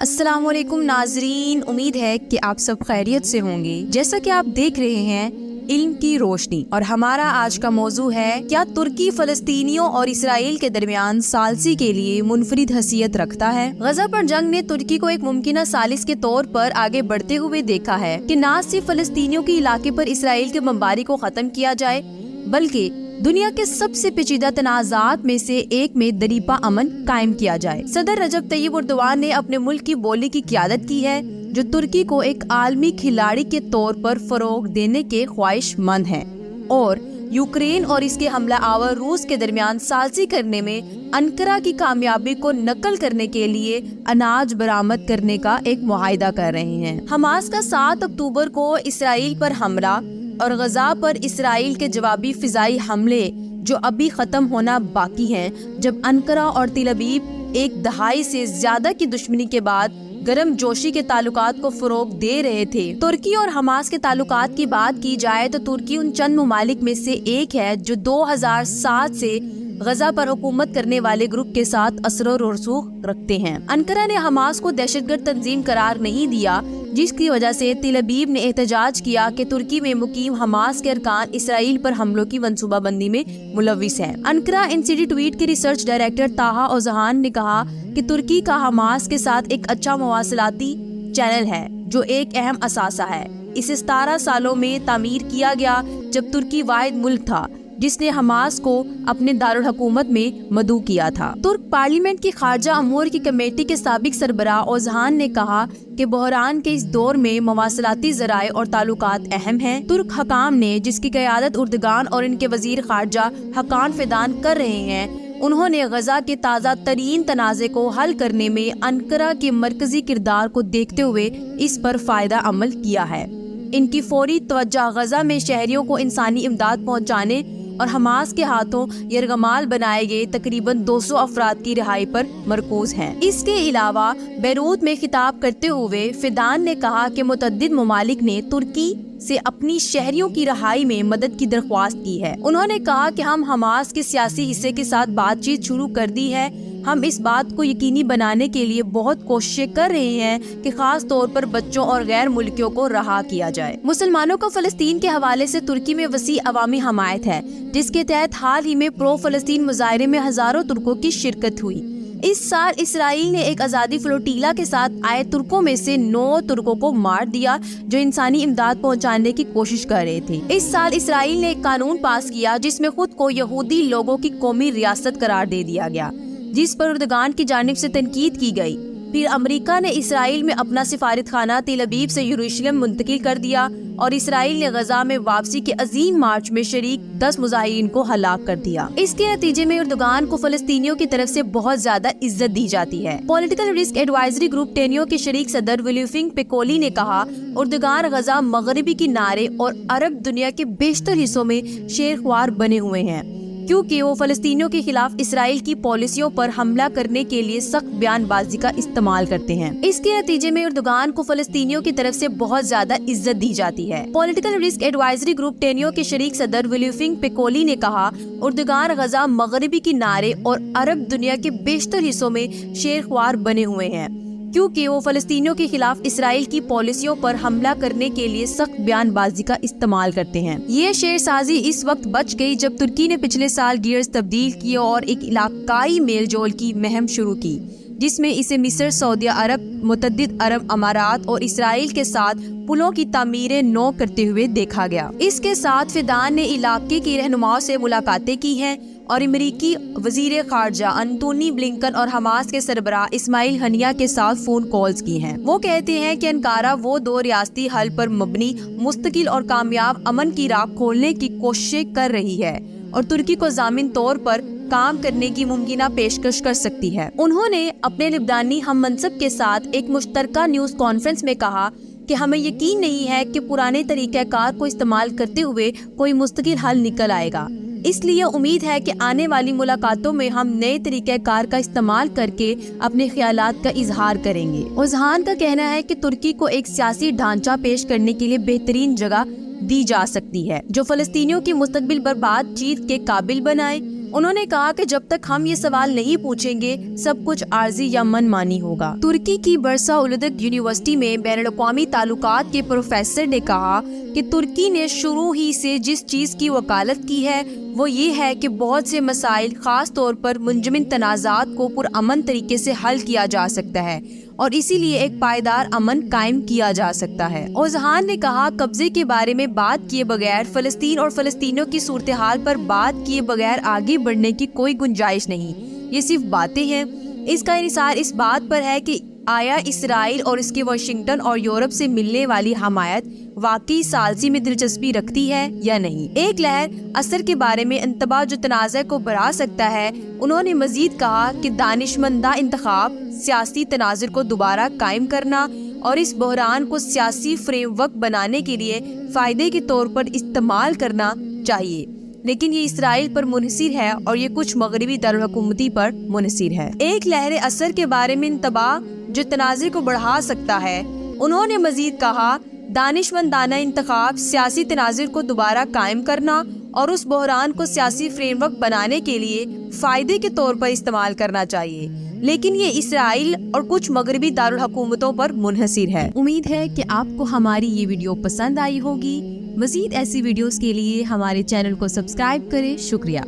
السلام علیکم ناظرین، امید ہے کہ آپ سب خیریت سے ہوں گے۔ جیسا کہ آپ دیکھ رہے ہیں علم کی روشنی، اور ہمارا آج کا موضوع ہے کیا ترکی فلسطینیوں اور اسرائیل کے درمیان ثالثی کے لیے منفرد حیثیت رکھتا ہے؟ غزہ پر جنگ نے ترکی کو ایک ممکنہ ثالث کے طور پر آگے بڑھتے ہوئے دیکھا ہے کہ نہ صرف فلسطینیوں کے علاقے پر اسرائیل کے بمباری کو ختم کیا جائے بلکہ دنیا کے سب سے پیچیدہ تنازعات میں سے ایک میں دریپا امن قائم کیا جائے۔ صدر رجب طیب اردوان نے اپنے ملک کی بولی کی قیادت کی ہے، جو ترکی کو ایک عالمی کھلاڑی کے طور پر فروغ دینے کے خواہش مند ہیں اور یوکرین اور اس کے حملہ آور روس کے درمیان ثالثی کرنے میں انقرہ کی کامیابی کو نقل کرنے کے لیے اناج برآمد کرنے کا ایک معاہدہ کر رہے ہیں۔ حماس کا 7 اکتوبر کو اسرائیل پر حملہ اور غزہ پر اسرائیل کے جوابی فضائی حملے جو ابھی ختم ہونا باقی ہیں، جب انقرہ اور تل ابیب ایک دہائی سے زیادہ کی دشمنی کے بعد گرم جوشی کے تعلقات کو فروغ دے رہے تھے۔ ترکی اور حماس کے تعلقات کی بات کی جائے تو ترکی ان چند ممالک میں سے ایک ہے جو 2007 سے غزہ پر حکومت کرنے والے گروپ کے ساتھ اثر و رسوخ رکھتے ہیں۔ انقرہ نے حماس کو دہشت گرد تنظیم قرار نہیں دیا، جس کی وجہ سے تل ابیب نے احتجاج کیا کہ ترکی میں مقیم حماس کے ارکان اسرائیل پر حملوں کی منصوبہ بندی میں ملوث ہیں۔ انقرہ انسٹیٹیوٹ کے ریسرچ ڈائریکٹر طاہا اوزہان نے کہا کہ ترکی کا حماس کے ساتھ ایک اچھا مواصلاتی چینل ہے جو ایک اہم اثاثہ ہے۔ اسے 17 سالوں میں تعمیر کیا گیا جب ترکی واحد ملک تھا جس نے حماس کو اپنے دارالحکومت میں مدعو کیا تھا۔ ترک پارلیمنٹ کی خارجہ امور کی کمیٹی کے سابق سربراہ اوزہان نے کہا کہ بحران کے اس دور میں مواصلاتی ذرائع اور تعلقات اہم ہیں۔ ترک حکام نے، جس کی قیادت اردگان اور ان کے وزیر خارجہ حقان فیدان کر رہے ہیں، انہوں نے غزہ کے تازہ ترین تنازع کو حل کرنے میں انقرہ کے مرکزی کردار کو دیکھتے ہوئے اس پر فائدہ عمل کیا ہے۔ ان کی فوری توجہ غزہ میں شہریوں کو انسانی امداد پہنچانے اور حماس کے ہاتھوں یرغمال بنائے گئے تقریباً 200 افراد کی رہائی پر مرکوز ہیں۔ اس کے علاوہ بیروت میں خطاب کرتے ہوئے فیدان نے کہا کہ متعدد ممالک نے ترکی سے اپنی شہریوں کی رہائی میں مدد کی درخواست کی ہے۔ انہوں نے کہا کہ ہم حماس کے سیاسی حصے کے ساتھ بات چیت شروع کر دی ہے۔ ہم اس بات کو یقینی بنانے کے لیے بہت کوششیں کر رہے ہیں کہ خاص طور پر بچوں اور غیر ملکیوں کو رہا کیا جائے۔ مسلمانوں کو فلسطین کے حوالے سے ترکی میں وسیع عوامی حمایت ہے، جس کے تحت حال ہی میں پرو فلسطین مظاہرے میں ہزاروں ترکوں کی شرکت ہوئی۔ اس سال اسرائیل نے ایک آزادی فلوٹیلا کے ساتھ آئے ترکوں میں سے 9 ترکوں کو مار دیا جو انسانی امداد پہنچانے کی کوشش کر رہے تھے۔ اس سال اسرائیل نے ایک قانون پاس کیا جس میں خود کو یہودی لوگوں کی قومی ریاست قرار دے دیا گیا، جس پر اردگان کی جانب سے تنقید کی گئی۔ پھر امریکہ نے اسرائیل میں اپنا سفارت خانہ تل ابیب سے یروشلم منتقل کر دیا اور اسرائیل نے غزہ میں واپسی کے عظیم مارچ میں شریک 10 مظاہرین کو ہلاک کر دیا۔ اس کے نتیجے میں اردگان کو فلسطینیوں کی طرف سے بہت زیادہ عزت دی جاتی ہے۔ پولیٹیکل رسک ایڈوائزری گروپ ٹینیو کے شریک صدر ولیفنگ پیکولی نے کہا، اردگان غزہ مغربی کنارے اور عرب دنیا کے بیشتر حصوں میں شیرخوار بنے ہوئے ہیں، کیونکہ وہ فلسطینیوں کے خلاف اسرائیل کی پالیسیوں پر حملہ کرنے کے لیے سخت بیان بازی کا استعمال کرتے ہیں۔ اس کے نتیجے میں اردگان کو فلسطینیوں کی طرف سے بہت زیادہ عزت دی جاتی ہے۔ پولیٹیکل رسک ایڈوائزری گروپ ٹینیو کے شریک صدر ولیفنگ پیکولی نے کہا، اردگان غزہ مغربی کنارے اور عرب دنیا کے بیشتر حصوں میں شیرخوار بنے ہوئے ہیں، کیونکہ وہ فلسطینیوں کے خلاف اسرائیل کی پالیسیوں پر حملہ کرنے کے لیے سخت بیان بازی کا استعمال کرتے ہیں۔ یہ شعر سازی اس وقت بچ گئی جب ترکی نے پچھلے سال گیئرز تبدیل کیے اور ایک علاقائی میل جول کی مہم شروع کی، جس میں اسے مصر، سعودیہ عرب، متعدد عرب امارات اور اسرائیل کے ساتھ پلوں کی تعمیریں نو کرتے ہوئے دیکھا گیا۔ اس کے ساتھ فیدان نے علاقے کی رہنماؤں سے ملاقاتیں کی ہیں اور امریکی وزیر خارجہ انتونی بلنکن اور حماس کے سربراہ اسماعیل ہنیہ کے ساتھ فون کالز کی ہیں۔ وہ کہتے ہیں کہ انقرہ وہ 2 ریاستی حل پر مبنی مستقل اور کامیاب امن کی راہ کھولنے کی کوششیں کر رہی ہے اور ترکی کو ضامن طور پر کام کرنے کی ممکنہ پیشکش کر سکتی ہے۔ انہوں نے اپنے لبنانی ہم منصب کے ساتھ ایک مشترکہ نیوز کانفرنس میں کہا کہ ہمیں یقین نہیں ہے کہ پرانے طریقہ کار کو استعمال کرتے ہوئے کوئی مستقل حل نکل آئے گا، اس لیے امید ہے کہ آنے والی ملاقاتوں میں ہم نئے طریقہ کار کا استعمال کر کے اپنے خیالات کا اظہار کریں گے۔ اوزہان کا کہنا ہے کہ ترکی کو ایک سیاسی ڈھانچہ پیش کرنے کے لیے بہترین جگہ دی جا سکتی ہے جو فلسطینیوں کی مستقبل پر بات چیت کے قابل بنائے انہوں نے کہا کہ جب تک ہم یہ سوال نہیں پوچھیں گے سب کچھ عارضی یا من مانی ہوگا۔ ترکی کی برسا اولودگ یونیورسٹی میں بین الاقوامی تعلقات کے پروفیسر نے کہا کہ ترکی نے شروع ہی سے جس چیز کی وکالت کی ہے وہ یہ ہے کہ بہت سے مسائل خاص طور پر منجمد تنازعات کو پرامن طریقے سے حل کیا جا سکتا ہے اور اسی لیے ایک پائیدار امن قائم کیا جا سکتا ہے۔ اوزہان نے کہا قبضے کے بارے میں بات کیے بغیر فلسطین اور فلسطینیوں کی صورتحال پر بات کیے بغیر آگے بڑھنے کی کوئی گنجائش نہیں، یہ صرف باتیں ہیں۔ اس کا انحصار اس بات پر ہے کہ آیا اسرائیل اور اس کے واشنگٹن اور یورپ سے ملنے والی حمایت واقعی ثالثی میں دلچسپی رکھتی ہے یا نہیں۔ ایک لہر اثر کے بارے میں انتباہ جو تنازع کو بڑھا سکتا ہے۔ انہوں نے مزید کہا کہ دانشمندانہ انتخاب سیاسی تناظر کو دوبارہ قائم کرنا اور اس بحران کو سیاسی فریم ورک بنانے کے لیے فائدے کے طور پر استعمال کرنا چاہیے، لیکن یہ اسرائیل پر منحصر ہے اور یہ کچھ مغربی دارالحکومتی پر منحصر ہے۔ ایک لہر اثر کے بارے میں انتباہ جو تنازع کو بڑھا سکتا ہے۔ انہوں نے مزید کہا دانشمندانہ انتخاب سیاسی تناظر کو دوبارہ قائم کرنا اور اس بحران کو سیاسی فریم ورک بنانے کے لیے فائدے کے طور پر استعمال کرنا چاہیے، لیکن یہ اسرائیل اور کچھ مغربی دارالحکومتوں پر منحصر ہے۔ امید ہے کہ آپ کو ہماری یہ ویڈیو پسند آئی ہوگی۔ مزید ایسی ویڈیوز کے لیے ہمارے چینل کو سبسکرائب کریں۔ شکریہ۔